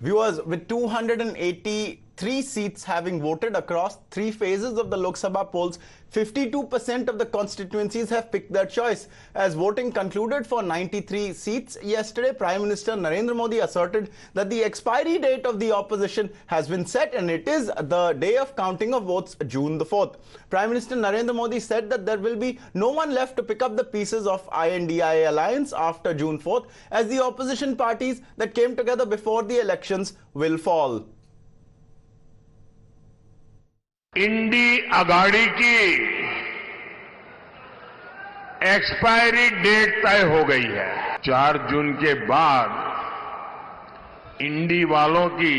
Viewers, with 283 seats having voted across 3 phases of the Lok Sabha polls, 52% of the constituencies have picked their choice. As voting concluded for 93 seats yesterday, Prime Minister Narendra Modi asserted that the expiry date of the opposition has been set and it is the day of counting of votes, June the 4th. Prime Minister Narendra Modi said that there will be no one left to pick up the pieces of INDIA alliance after June 4th, as the opposition parties that came together before the elections will fall. इंडी अगाड़ी की expiry date तय हो गई है। 4 जून के बाद इंडी वालों की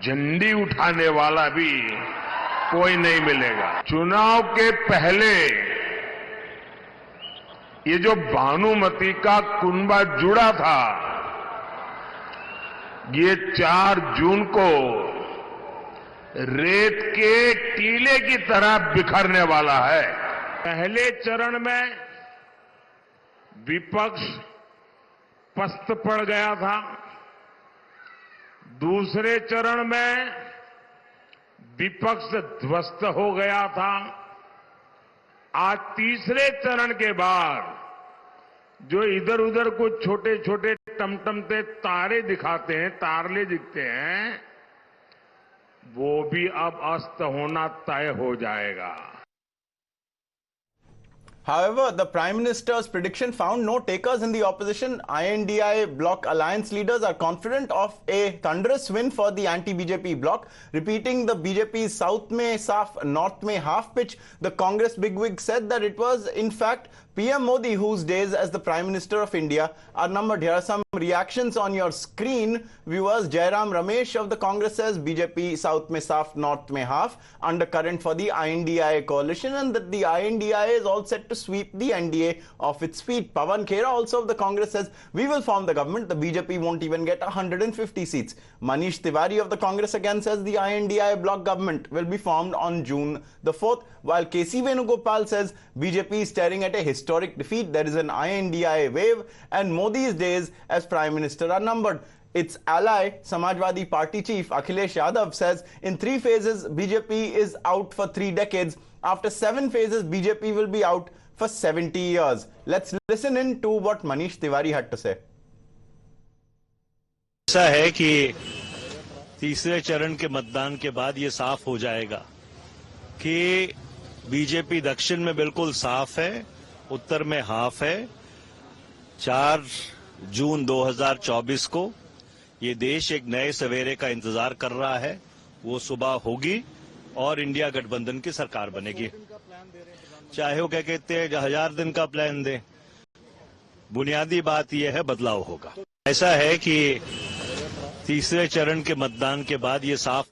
झंडी उठाने वाला भी कोई नहीं मिलेगा। चुनाव के पहले ये जो भानुमती का कुनबा जुड़ा था, ये 4 जून को रेत के टीले की तरह बिखरने वाला है। पहले चरण में विपक्ष पस्त पड़ गया था, दूसरे चरण में विपक्ष ध्वस्त हो गया था। आज तीसरे चरण के बाद जो इधर उधर कुछ छोटे छोटे टमटमते तारे दिखाते हैं, तारले दिखते हैं, वो भी अब अस्त होना तय हो जाएगा। However, the Prime Minister's prediction found no takers in the opposition. INDI bloc alliance leaders are confident of a thunderous win for the anti-BJP bloc. Repeating the BJP's South mein saaf, North mein half pitch, the Congress bigwig said that it was in fact PM Modi whose days as the Prime Minister of India are numbered. Here are some reactions on your screen, viewers. Jairam Ramesh of the Congress says BJP South mein saaf, North mein half, undercurrent for the INDI coalition, and that the INDI is all set to sweep the NDA off its feet. Pawan Khera also of the Congress says we will form the government, the BJP won't even get 150 seats. Manish Tiwari of the Congress again says the INDI bloc government will be formed on June the 4th, while KC Venugopal says BJP is staring at a historic defeat. There is an INDI wave and Modi's days as Prime Minister are numbered. Its ally, Samajwadi Party chief Akhilesh Yadav says in 3 phases BJP is out for 3 decades. After 7 phases BJP will be out for 70 years. Let's listen in to what Manish Tiwari had to say. ऐसा है कि तीसरे चरण के मतदान के बाद ये साफ हो जाएगा कि बीजेपी दक्षिण में बिल्कुल साफ है, उत्तर में हाफ है। 4 जून 2024 को ये देश एक नए सवेरे का इंतजार कर रहा है। वो सुबह होगी और इंडिया गठबंधन की सरकार बनेगी। चाहे वो क्या कहते हैं 1000 दिन का प्लान दे, बुनियादी बात यह है बदलाव होगा। ऐसा है कि तीसरे चरण के मतदान के बाद ये साफ